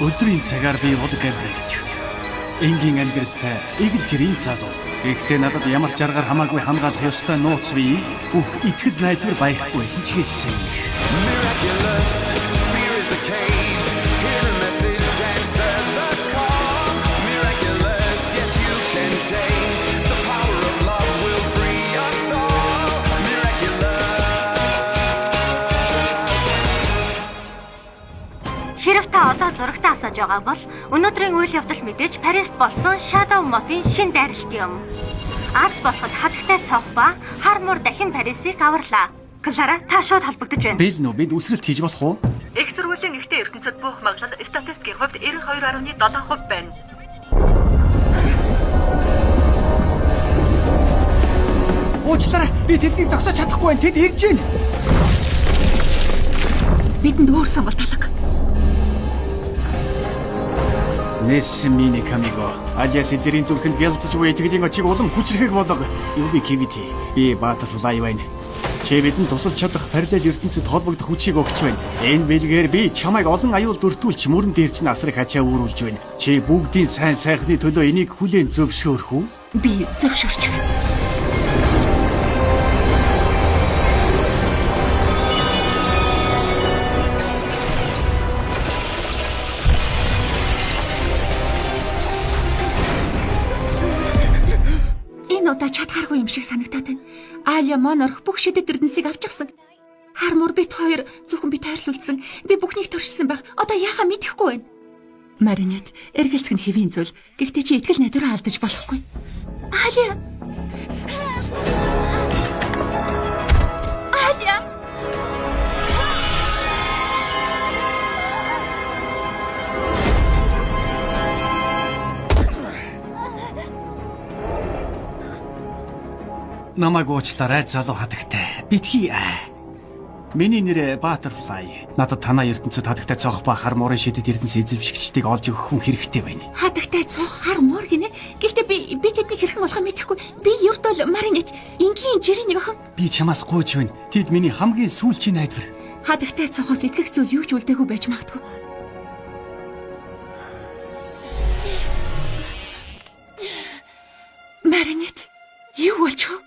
Өдрийн цагаар би бодог амьдрал. Энгийн амьдралтай эгэл жирийн залуу. Гэхдээ надад ямар ч аргаар хамаагүй хамгаалах ёстой нууц бий. Бүх итгэл найдвар байхгүйсэн ч хэлсэн. Хэрв та одоо зурагтаа асааж байгаа бол өнөөдрийн үйл явдал мэдээж Парист болсон Shadow Moth-ын шин дайралт юм. Арт болоход хатагтай цог ба хар муур дахин Парисыг аварлаа. Клара, та шууд холбогдож байна. Бэл нөө бид үсрэлт хийж болох уу? Их сургуулийн ихтэй ертөнцид бүх магадлал статистикийн хувьд 92.7% байна. Уучлаарай, би тэднийг зогсоож чадахгүй байна. Тэд ирж байна. Бидэнд өөр сонголт алга. Несмини камиго. Алиас эзэрийн зүрхэнд гялцж буй итгэлийн очиг улам хүчрэхэг болго. Юуби кивити. Би Butterfly байна. Чи бидэнд тусалж чадах параллел ертөнцид холбогдох хүчийг өгч байна. Энэ бэлгээр би чамайг олон аюул дүртүүлж мөрөн дээр чинь асрах хачаа үүрүүлж байна. Чи бүгдийн сайн сайхны төлөө энийг хүлээн зөвшөөрөх үү? Би зөвшөөрч байна. Удаа чадхааргүй юм шиг санагдаад байна. Аля Монорх бүх шидэт эрдэнсийг авчихсан. Хармуур бит хоёр зөвхөн би тайрлуулсан. Би бүхнийг төршсөн байх. Одоо яахаа мэдэхгүй байна. Маринет, эргэлзэх нь хэвийн зүйл. Гэхдээ чи итгэл найдвараа алдаж болохгүй. Аля. Аля. Намайг уучлаарай залуу хатагтай. Битгий. Миний нэр Butterfly. Надад танаа ертөнцид хатагтай цонх ба хар муурын шидэт эрдэнэс эзэмшигчдийг олж өгөх хүн хэрэгтэй байна. Хатагтай цонх хар муур гинэ. Гэхдээ би тэднийг хэрхэн болохоо мэдэхгүй. Би ердөө Маринет, энгийн жирийн нэг охин. Би чамаас гуйж байна. Тэд миний хамгийн сүүлчийн найдвар. Хатагтай цонхоос итгэх зүйл юу ч үлдээгүй байж магадгүй. Маринет, юу болчих вэ?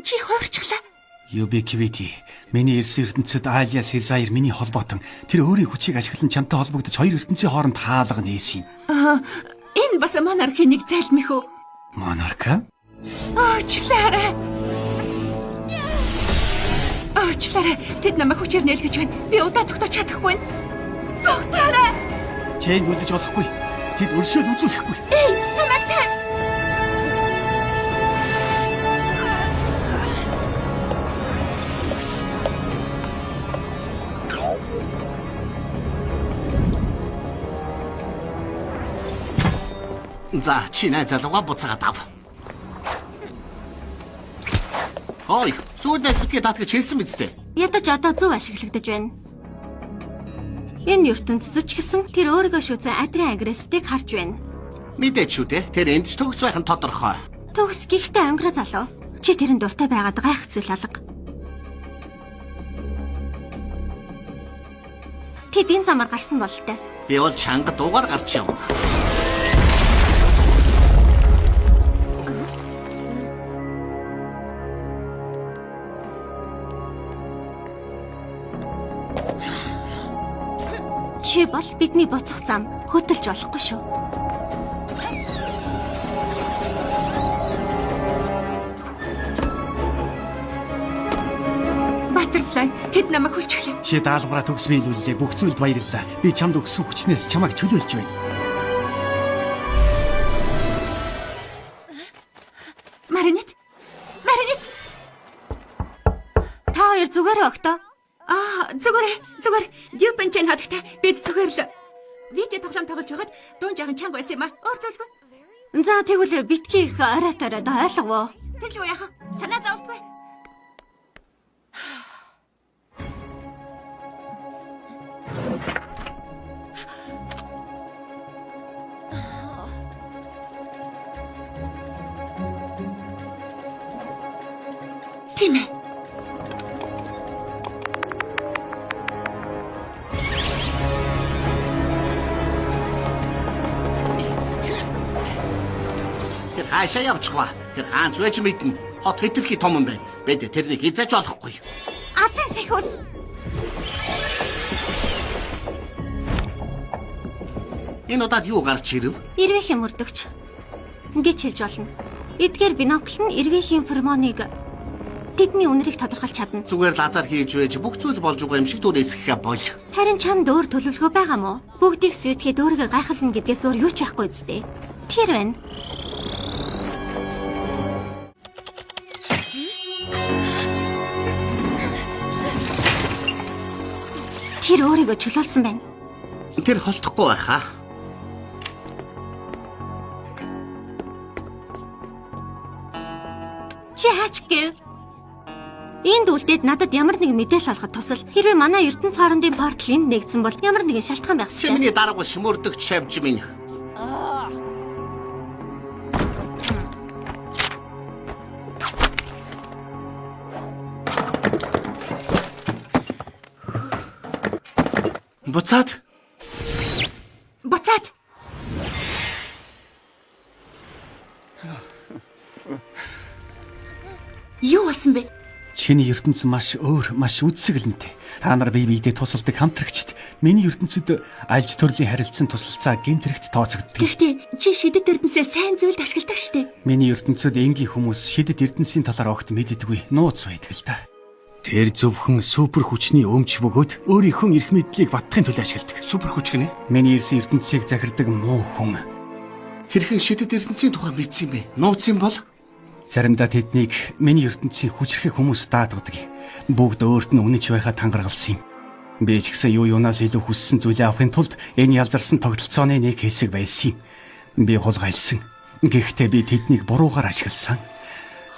Чи хуурчлаа. Юби кивити. Миний эрс ертөнцид Алия Сезаир миний холбоотон. Тэр өөрийн хүчийг ашиглан чамтай холбогдож хоёр ертөнцийн хооронд хаалга нээсэн юм. Энэ бас монархийн нэг залмих үү? Монарка? Аачлаарай. Тэд намайг хүчээр нээлгэж байна. Би удаа тогтоож чадахгүй байна. Зогтоорой. Чэйн үлдэж болохгүй. Тэд өршөөл үзүүлэхгүй. Эй, намайг. За, чи найзалууга буцаагаад ав. Ой, сүйднээс битгээ татгаж хэлсэн биз дээ. Ядаж одоо зөв ашиглагдаж байна. Энэ ертөнцид ч гэсэн тэр өөрийгөө шүүсэн адрын агрессыг харж байна. Мэдээч шүү дээ. Тэр энд ч төгс байх нь тодорхой. Төгс гихтээ өнгөрөө залуу. Чи тэрэн дуртай байгаад гайх зүйл алга. Тэд энэ замаар гарсан бололтой. Би бол чанга дуугаар гарч юм. Чи бол бидний буцах зам хөтөлж болохгүй шүү. Butterfly, тэд намайг хүлчихлээ. Чи даалгавраа төгсмөйлүүллээ. Бүх зүйлд баярлалаа. Би чамд өгсөн хүчнээс чамайг чөлөөлж байна. Маринет. Та хоёр зүгээрээ өгтөө. Зүгээр. Дюпенчэн хатагтай. Бид зүгээр л видео тоглоом тоглож байгаад дуун жаахан чанга байсан юм аа. Өөр зүйлгүй. За тэгвэл битгий их оройтой ойлгов. Тэглүү яах вэ? Санаа зовдгүй. Тийм ээ. хаашаа явчихва. Тэр хаанч байж мэднэ. Хот хэтэрхий том юм байна. Бид тэрнийг хязгаарч болохгүй. Азийн сэхүүс. Энэ удаад юу гарч ирэв? Ирвэхийн мөрдөгч. Ингэж хэлж болно. Эдгээр бинокл нь ирвэхийн феромоныг тэдний үнэрийг тодорхойлж чадна. Зүгээр лазар хийж байж бүх зүйл болж байгаа юм шиг дүрээсгэх бол. Харин чамд өөр төлөвлөгөө байгаа мó? Бүгдийг свитгээд өөрийгөө гайхална гэдгээс өөр юу ч байхгүй үстэй. Тэр байна. Тэр өөрийгөө чөлөөлсөн байна. Тэр холдохгүй байхаа. Чи хаач гэв? Энд үлдээд надад ямар нэгэн мэдээлэл олоход тусал хэрвээ манай Эрдэнэ цаорындын портал энд нэгдсэн бол ямар нэгэн шалтгаан байх Чи ёстой. миний дараагүй шимөрдөгч шавж минь. Буцаад Буцаад. Юу болсон бэ? Чиний ертөнц маш өөр, маш үдсгэлэнтэй. Та нар бие биедээ тусалдаг хамтрагчд миний ертөнцид альж төрлийн харилцан тусалцаа гэмтрэгт тооцогддог. Гэхдээ чи шидэт эрдэнсээ сайн зүйлд ашигладаг штеп. Миний ертөнцид энгийн хүмүүс шидэт эрдэнсийн талаар огт мэддэггүй, нууц байдаг л да. Тэр зөвхөн супер хүчний өмч бөгөөд өөрийнхөө эрх мэдлийг батхын төлөө ашигладаг. супер хүч гинэ. Миний ирсэн ертөнцийг захирдаг муу хүн. Хэрхэн шидэт эрдэнсийн тухай мэдсэн бэ? Нууц юм бол Заримдаа тэднийг миний ертөнцийн хүчрхэг хүмүүс даатгадаг. Бүгд өөрт нь үнэнч байхад тангаргалсан юм. Би ч гэсэн юу юунаас илүү хүссэн зүйлээ авахын тулд энэ ялзарсан тогтолцооны нэг хэсэг байсан юм. Би хулгайлсан. Гэхдээ би тэднийг буруугаар ашигласан.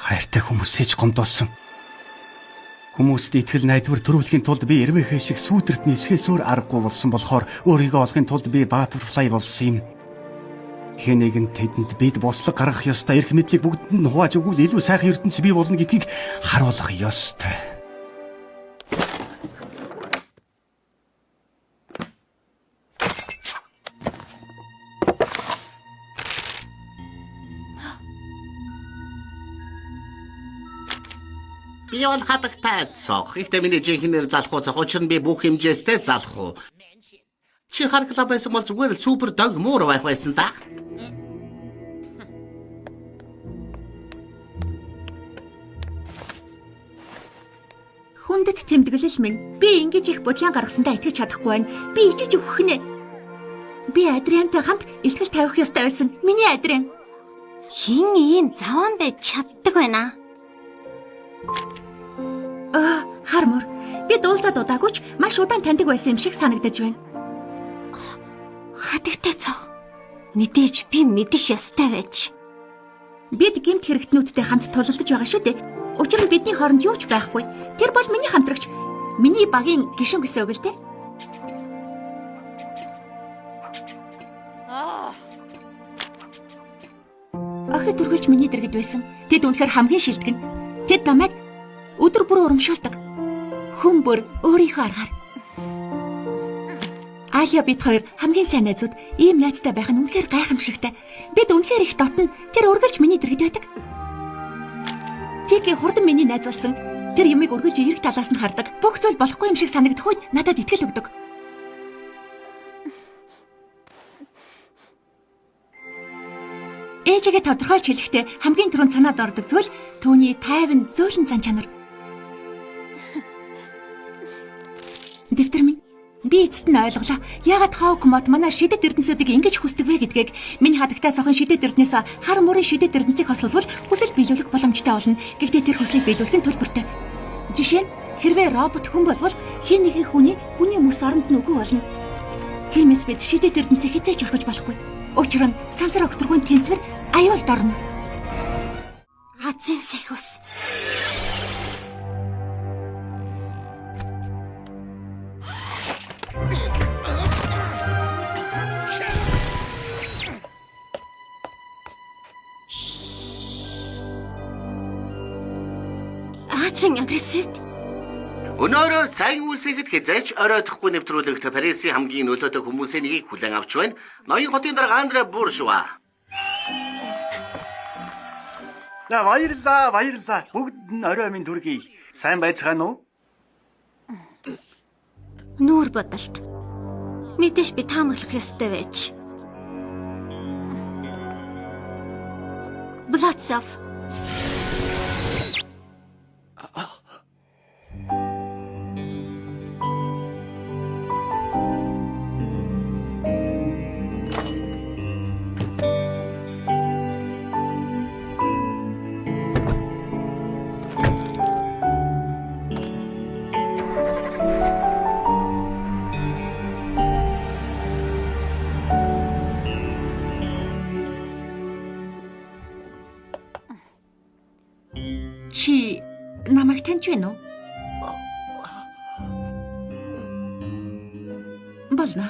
Хайртай хүмүүсээ ч гомдоосон. Хүмүүст итгэл найдвар төрүүлэхийн тулд би эрвэхэ шиг сүйдэрт нисэхээс өөр аргагүй болсон болохоор өөрийгөө олохын тулд би Butterfly болсон юм. Хэнийг нь тэдэнд бид бослог гаргах ёстой эрх мэдлийг бүгдэнд нь хувааж өгвөл илүү сайхан ертөнц бий болно гэдгийг харуулах ёстой. би бол хадагтай цог. Ихтэй миний жинхэнээр залах уу, учир нь би бүх хэмжээстэй залах уу. Чи харгалаа байсан бол зүгээр л супер дог муур байх байсан да. Хүндэт тэмдэглэл минь. Би ингэж их бодлон гаргасандаа итгэж чадахгүй байна. Би ичиж өгөх нэ. Би Адриантай хамт илтгэл тавих ёстой байсан. Миний Адриан. Хин ийм заван байж чаддаг байна. Хармор. Би дуулзаад удаагүй ч маш удаан таньдаг байсан юм шиг санагдаж байна. Хатагтай цог. Мэдээж би мэдэх ёстой байж. Бид гэмт хэрэгтнүүдтэй хамт тулалдаж байгаа шүү дээ. Учир нь бидний хооронд юу ч байхгүй. Тэр бол миний хамтрагч. Миний багийн гишүүн гэсэн үг л дээ. Охид төргөлж миний дэргэд байсан. Тэд үнэхээр хамгийн шилдэг. Тэд намайг өдөр бүр урамшуулдаг. Хүн бүр өөрийнхөө аргаар. Аlia бид хоёр хамгийн сайн найзууд. Ийм найзтай байх нь үнэхээр гайхамшигтай. Бид үнэхээр их дотно. Тэр үргэлж миний дэргэд байдаг. Тийг хурдан миний найз болсон. Тэр юмыг үргэлж эерэг талаас нь хардаг. Бүх зүйл болохгүй юм шиг санагдах үед надад итгэл өгдөг. Ээжигээ тодорхойлж хэлэхдээ хамгийн түрүүнд санаад ордог зүйл түүний тайван зөөлөн зан чанар. Дэвтэр минь би эцэст нь ойлголоо. Яагаад Хаук мод манай шидэт эрдэнсүүдийг ингэж хүсдэг вэ гэдгийг. Миний хадагтай цохон шидэт эрдэнэс хар мөрийн шидэт эрдэнсийг хослуулбал хүсэл биелүүлэх боломжтой болно. Гэхдээ тэр хүслийг биелүүлэхийн төлбөртэй. Жишээ нь хэрвээ робот хүн болвол хин нэгэн хүний мөс оронд нь үгүй болно. Тиймээс бид шидэт эрдэнсийг хизээч орхиж болохгүй. Учир нь сансар огторгүйн тэнцвэр аюулд орно. Азийн сэхүүс. Азийн агрессив. Өнөөрөө сайн үсэгэд хязгаарч оройдохгүй нэвтрүүлэгт Парисын хамгийн нөлөөтэй хүмүүсийн нэгийг хүлээн авч байна. Ноён хотын дарга Андре Буржуа. За баярлаа. Бүгд нь орой минь дүргий. Сайн байцгаана уу? Нүүр бодолт. Мэдээж би таамаглах ёстой байж. Блацов. Чи намайг таньж байна уу? Болно.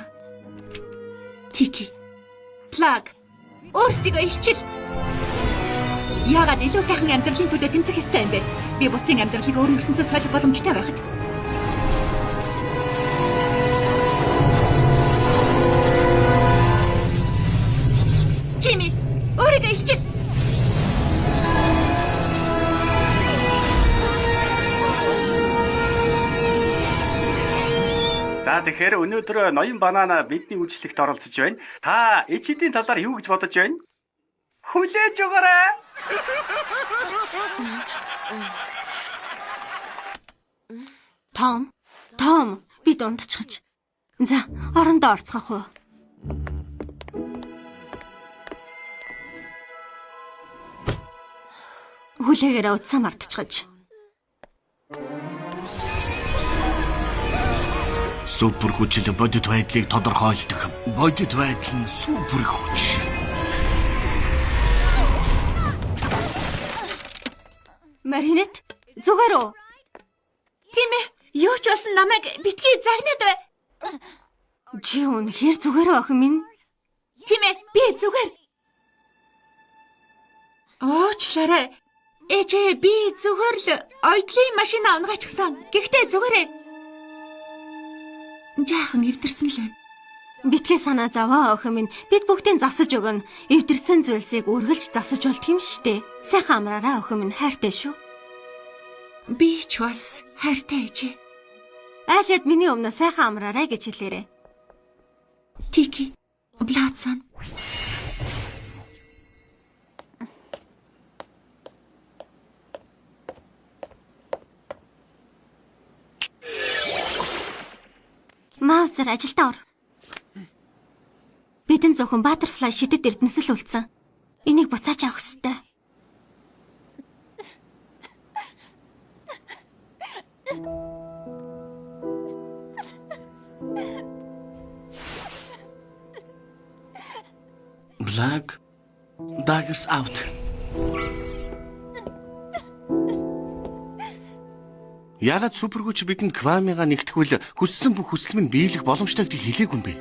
Тики. Плаг. Өөрсдийгөө илчил. Яагаад илүү сайхан амьдралын төлөө тэмцэх ёстой юм бэ? Би бусдын амьдралыг өөр ертөнцөд солих боломжтой байхад. Жими, өөрийгөө илчил. За тэгэхээр өнөөдөр ноён банана бидний үйлчлэгт оролцож байна. Та эчидийн талаар юу гэж бодож байна? Хүлээж өгөөрэй. Том, би дундчихж. За, орондоо орцгоох уу? Хүлээгээрээ утсаа мартчихж. Супер хүчил бодит байдлыг тодорхойлдог. Бодит байдал нь супер хүч. Маринет, зүгээр үү? Тийм ээ. Юу ч болсон намайг битгий загнаад бай. Чи үнэхээр зүгээр охин минь. Тийм ээ. Би зүгээр. Оочлаарай. Ээжээ би зүгээр л ойдлын машина унгаачихсан. Гэхдээ зүгээрээ. Жаахан эвдэрсэн л байна. Битгий санаа зовоо охин минь. Бид бүгдийн засаж өгнө. Эвдэрсэн зүйлсийг үргэлж засаж болт юм штэ. Сайхан амраарай охин минь, хайртай шүү. Би ч бас хайртай ээжээ. Айлад миний өмнө сайхан амраарай гэж хэлээрэй. Тики. Блацсан. Маузер ажилдаа ор. Бидэн зөвхөн Butterfly шидэд эрдэнэс л үлдсэн. Энийг буцааж авах ёстой. Black Daggers out. Яагаад суперхүч бидэнд Квамига нэгтгэвэл хүссэн бүх хүсэл минь биелэх боломжтой гэдгийг хэлээгүй юм бэ?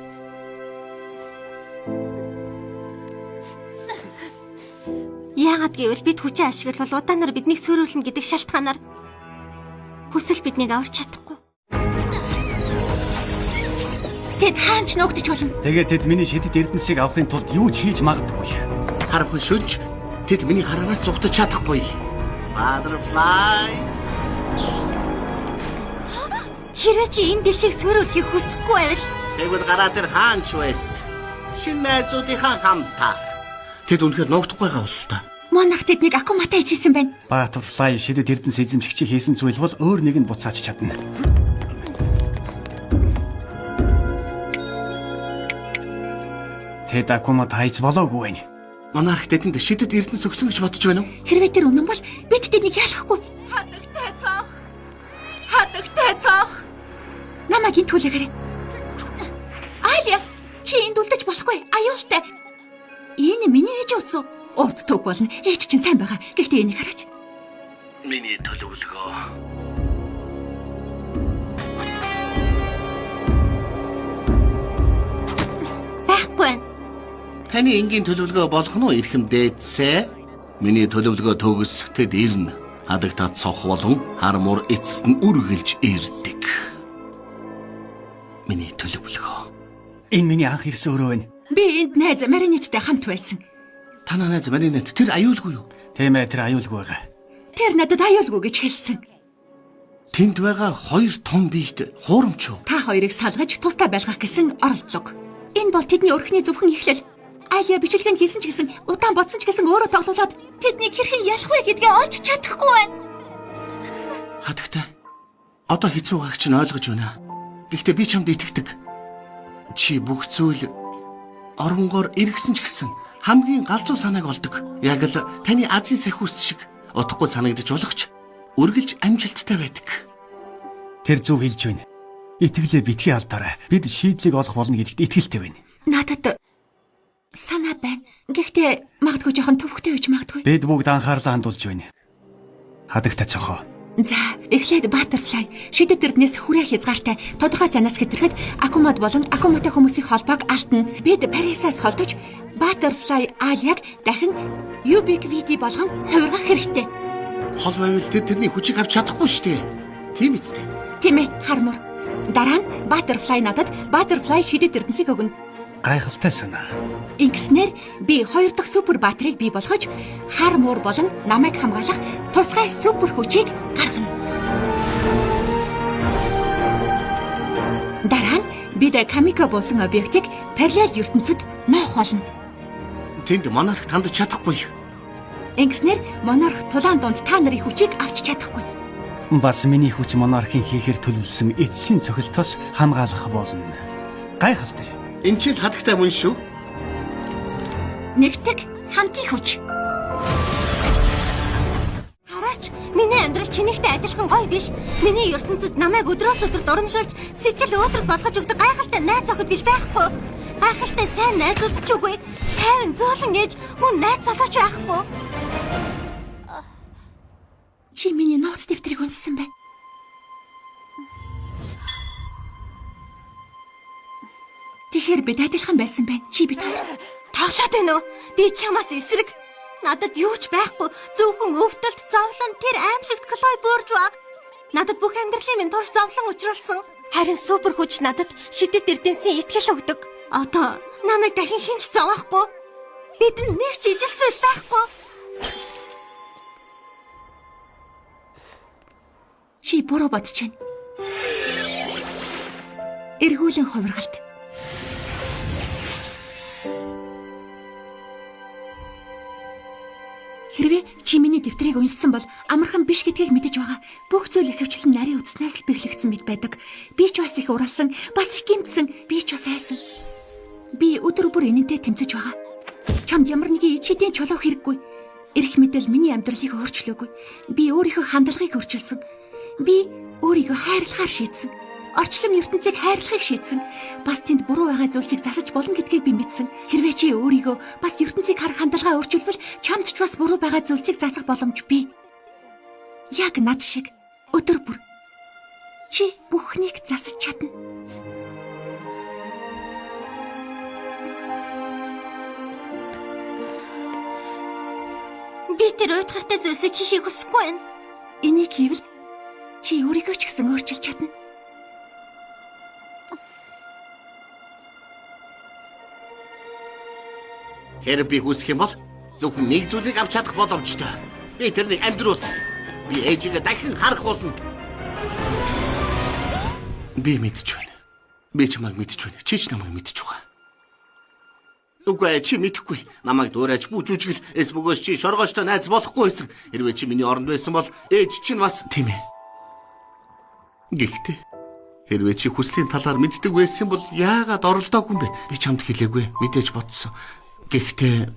Яагаад гэвэл бид хүчээ ашиглавал удаанаар биднийг сөөрүүлнэ гэдэг шалтгаанаар хүсэл биднийг аварч чадахгүй. Тэд хаанч ногдож болно. Тэгээд тэд миний шидэд эрдэнэсийг авахын тулд юу ч хийж магадгүй. Харахгүй шүнж тэд миний хараанаас зугтаж чадахгүй. Butterfly. Хэрвээ чи энэ дэлхийг сөөрүүлэхийг хүсэхгүй байвал Тэгвэл гараа дээр хаанч байсан? Шинэ найзуудынхаа хамтаа. Тэд үнэхээр ногдохгүй байгаа бол та. Монах тэднийг акуматай хийсэн байна. Butterfly шидэд эрдэнэс эзэмшигчийг хийсэн зүйл бол өөр нэг нь буцааж чадна. Тэд акума тайц болоогүй байна. Монарх тэдэнд шидэд эрдэнэс өгсөн гэж бодож байна уу? Хэрвээ тэр үнэн бол бид тэднийг ялахгүй. Хадагтай цоох. Намайг энд хүлээгээрэй. Аlia, чи энд үлдэж болохгүй. Аюултай. Энэ миний ээж ус. Урд төг болно. Ээж чинь сайн байгаа. Гэхдээ энийг хараач. Миний төлөвлөгөө. байхгүй. Таны энгийн төлөвлөгөө болох нь эрхэм дээдсэ? Миний төлөвлөгөө төгс тэд ирнэ. Хадагтаа цох болон хармуур эцэст нь үргэлж ирдэг. Миний төлөвлөгөө. Энэ миний анх ирсэн өрөө байна. Би энд найз Маринеттэй хамт байсан. Танаа найз Маринет тэр аюулгүй юу? Тийм ээ, тэр аюулгүй байгаа. Тэр надад аюулгүй гэж хэлсэн. Тэнд байгаа 2 том биет хуурамч юу? Та хоёрыг салгаж тустай байлгах гэсэн оролдлого. Энэ бол тэдний өрхний зөвхөн эхлэл. Аlia бичлэгэнд хийсэн ч гэсэн, удаан бодсон ч гэсэн өөрөө тоглуулад тэднийг хэрхэн ялах вэ гэдгээ олж чадахгүй байна. Хатагтай. Одоо хэцүү байгааг чинь ойлгож байна. Гэхдээ би чамд итгэдэг. Чи бүх зүйл оронгоор эргэсэн ч гэсэн хамгийн галзуу санааг олдог. Яг л таны азийн сахиус шиг утгагүй санагдаж болох ч үргэлж амжилттай байдаг. Тэр зөв хэлж байна. Итгэлээ битгий алдаарай. Бид шийдлийг олох болно гэдэгт итгэлтэй байна. Надад санаа байна. Гэхдээ магадгүй жоохон төвхтэй байж магадгүй. Бид бүгд анхаарлаа хандуулж байна. Хадагтай цохоо. За, эхлээд Butterfly шидэт эрднээс хүрээ хязгаартай тодорхой занаас хэтрэхэд Акумад болон Акуматай хүмүүсийн холбоог алдна. Бид Парисаас холдож Butterfly Aliаг дахин Ubiquity болгон хувиргах хэрэгтэй. Хол байвал тэрний хүчийг авч чадахгүй шүү дээ. Тийм үстэй. Тийм ээ, Хармор. Дараа нь Butterfly надад Butterfly шидэт эрдэнсийг өгнө. Гайхалтай санаа. Ингэснээр би 2 дахь супер батарейг бий болгож Хармор болон намайг хамгаалах тусгай супер хүчийг гаргана. Дараа нь бид Камико буусан объектыг параллел ертөнцид ноох болно. Тэнд монарх тандж чадахгүй. Ингэснээр монарх тулаан дунд та нарын хүчийг авч чадахгүй. Бас миний хүч монархийн хийхэр төлөвлөсөн эцсийн цохилтоос хамгаалах болно. Гайхалтай. Энэ ч хатагтай мөн шүү. Нэгтгэг хамтын хүч. Хараач, миний амьдрал чинийхтэй адилхан гоё биш. Миний ертөнцид намайг өдрөөс өдөр дурамшуулж, сэтгэл өөдрөг болгож өгдөг гайхалтай найз охид гэж байхгүй. Гайхалтай сайн найзууд ч үгүй. Тайван зөөлөн ээж мөн найз залууч байхгүй. Чи миний нууц дэвтрийг унссан байна. Тэгэхээр бид адилхан байсан байна. Чи бид хоёр. Тоглоод байна уу? Би чамаас эсрэг. Надад юу ч байхгүй. Зөвхөн өвдөлт, зовлон, тэр аимшигт Клой буурж ба. Надад бүх амьдралын минь турш зовлон учруулсан. Харин супер хүч надад шидэт эрдэнсийн итгэл өгдөг. Одоо намайг дахин хинч зовохгүй. Бидэнд нэг ч ижил зүйл байхгүй. Чи буруу бодож байна. Эргүүлэн хувиргалт. Хэрвээ чи миний дэвтрийг уншсан бол амархан биш гэдгийг мэдэж байгаа. Бүх зүйл ихэвчлэн нарийн үдснээс л бэхлэгдсэн мэт байдаг. Би ч бас их уралсан, бас их гэмтсэн, би ч бас айсан. Би өдөр бүр энэнтэй тэмцэж байгаа. Чамд ямар нэгэн ичидийн чулуу хэрэггүй. Эрх мэдэл миний амьдралыг өөрчлөөгүй. Би өөрийнхөө хандлагыг өөрчилсөн. Би өөрийгөө хайрлахаар шийдсэн. Орчлон ертөнцийг хайрлахыг шийдсэн. Бас тэнд буруу байгаа зүйлсийг засаж болно гэдгийг би мэдсэн. Хэрвээ чи өөрийгөө бас ертөнцийг харах хандлагаа өөрчилбөл чамд ч бас буруу байгаа зүйлсийг засах боломж бий. Яг над шиг өдөр бүр чи бүхнийг засаж чадна. Би тэр уйтгартай зүйлсийг хийхийг хүсэхгүй байна. Энийг хийвэл чи өөрийгөө ч гэсэн өөрчилж чадна. Хэрэг би хүсэх юм бол зөвхөн нэг зүйлийг авч чадах боломжтой. Би тэрнийг амьдруул. Би ээжигээ дахин харах болно. Би мэдэж байна. Би чамайг мэдэж байна. Чи ч намайг мэдэж байгаа. Үгүй чи мэдэхгүй. Намайг дуурайж бүжүжгэл эсбөгөөс чи шоргоочтой найз болохгүй байсан. Хэрвээ чи миний оронд байсан бол ээж чинь бас тийм ээ. Гэхдээ хэрвээ чи хүслийн талаар мэддэг байсан бол яагаад оролдоогүй юм бэ? Би чамд хэлээгүй. Мэдээж бодсон. Гэхдээ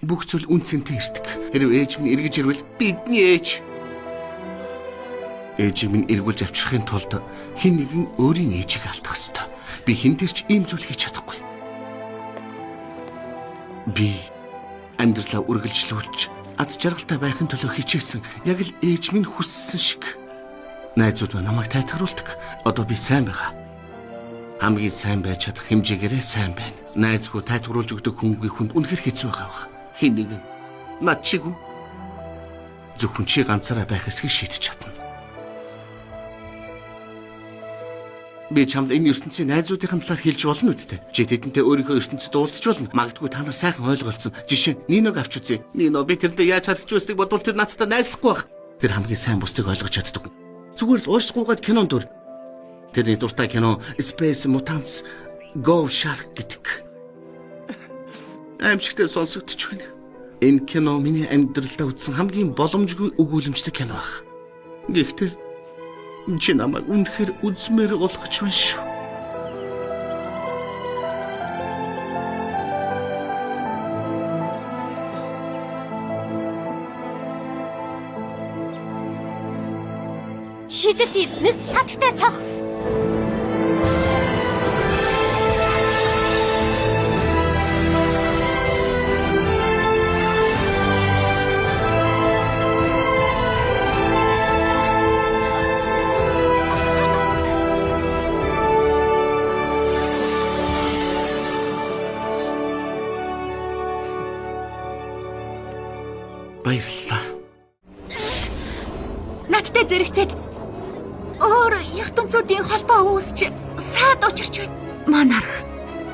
бүх зүйл үнцэнтэй ирдэг. Хэрвээ ээж минь эргэж ирвэл бидний ээж. Ээж минь эргүүлж авчрахын тулд хэн нэгэн өөрийн ээжийг алдах ёстой. Би хэн дээр ч ийм зүйл хийж чадахгүй. Би амьдралаа үргэлжлүүлж аз жаргалтай байхын төлөө хичээсэн. Яг л ээж минь хүссэн шиг. Найзууд маань намайг тайтгаруулдаг. Одоо би сайн байгаа. Хамгийн сайн байж чадах хэмжээгээрээ сайн байна. Найзгүй тайтгаруулж өгдөг хүнгүй хүнд үнэхэр хэцүү байгаа. Хэн нэгэн над шиг юм. Зөвхөн чи ганцаараа байх эсхийг шийдэж чадна. Би чамд энэ ертөнцийн найзуудын талаар хэлж болно үстэй. Чи тэдэнтэй өөрийнхөө ертөнцид уулзч болно. Магадгүй та нар сайхан ойлголцсон. Жишээ нь Ниног авч үзье. Нино би тэрнтэй яаж харьцаж байсныг бодвол тэр надтай найзлахгүй байх. Тэр хамгийн сайн бусдыг ойлгож чаддаг. Зүгээр л уушлахгүйгээд кинон дүр. Тэрний дуртай кино Space Mutants Go Shark гэдэг. Аимшигтэй сонсогдож байна. Энэ кино миний амьдралдаа үзсэн хамгийн боломжгүй өгүүлэмжлэг кино баг. Гэхдээ чи намайг үнэхээр үзмээр болгож байна шүү. Шидэт эрдэнэс хатагтай цох. Баярлалаа. Надтай зэрэгцээд өөр ертөнцүүдийн холбоо үүсч саад учирч байна. Монарх.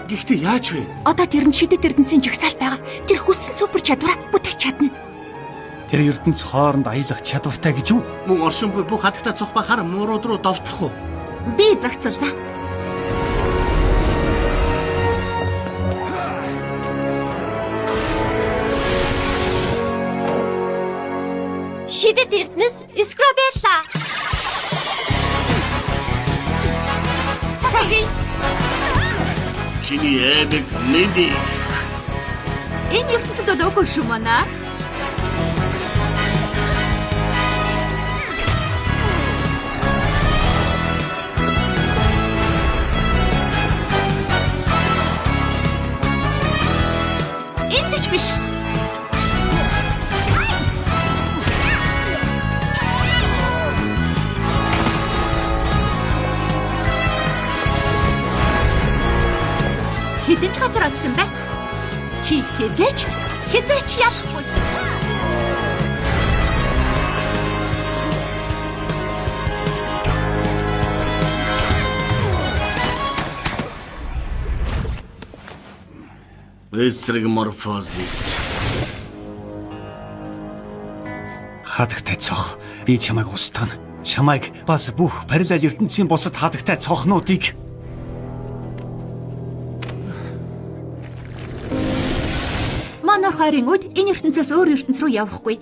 Гэхдээ яаж вэ? Одоо тэр нь шидэт эрдэнэсийн жагсаалт байгаа. Тэр хүссэн супер чадвараа бүтээх чадна. Тэр ертөнц хооронд аялах чадвартай гэж юу? Мөн оршин буй бүх хатагтай цохбаа хар муурууд руу довтлох уу? Би зохицуулна. Шидэт эрдэнэс Скрабелла. Цагийн Чиний эдэг Линди. Энэ ертөнцид бол үгүй шүү манай. Энд ч биш. Хэдэн ч газар одсон бай. Чи хязээч явахгүй. Эсрэг морфозис. Хатагтай цох. Би чамайг устгана. Чамайг бас бүх параллел ертөнцийн бусад хатагтай цохнуудыг Монарх хоёрын үед энэ ертөнцөөс өөр ертөнц рүү явахгүй.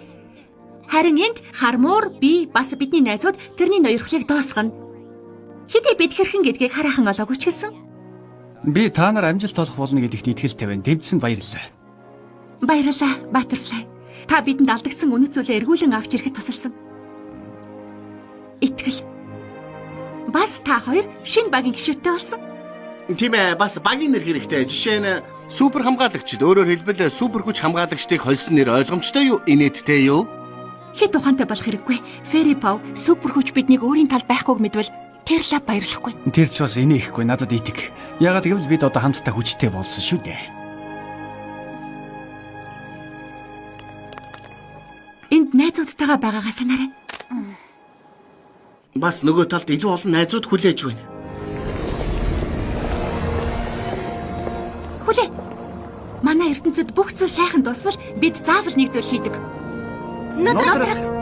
Харин энд хармуур би бас бидний найзууд тэрний ноёрхлыг доосгоно. Хэдий бид хэрхэн гэдгийг хараахан олоогүй ч гэсэн. би та нар амжилт олох болно гэдэгт итгэлтэй байна. Дэмжсэнд баярлалаа. Баярлалаа, Butterfly. Та бидэнд алдагдсан үнэт зүйлээ эргүүлэн авч ирэхэд тусалсан. Итгэл. Бас та хоёр шинэ багийн гишүүдтэй болсон. Тийм ээ, бас багийн нэр хэрэгтэй. Жишээ нь супер хамгаалагчид, өөрөөр хэлбэл супер хүч хамгаалагчдыг хольсон нэр ойлгомжтой юу? Инээдтэй юу? Хэд ухаантай болох хэрэггүй. Fairy Paw супер хүч биднийг өөрийн тал байхгүйг мэдвэл тэр лав баярлахгүй. Тэр ч бас инехгүй надад итэг. Ягаад гэвэл бид одоо хамтдаа хүчтэй болсон шүү дээ. Энд найзуудтайгаа байгаагаа санаарай. Бас нөгөө талд илүү олон найзууд хүлээж байна. Хүлээ. Манай ертөнцид бүх зүйл сайхан дуусвал бид заавал нэг зүйл хийдэг. Нодрог.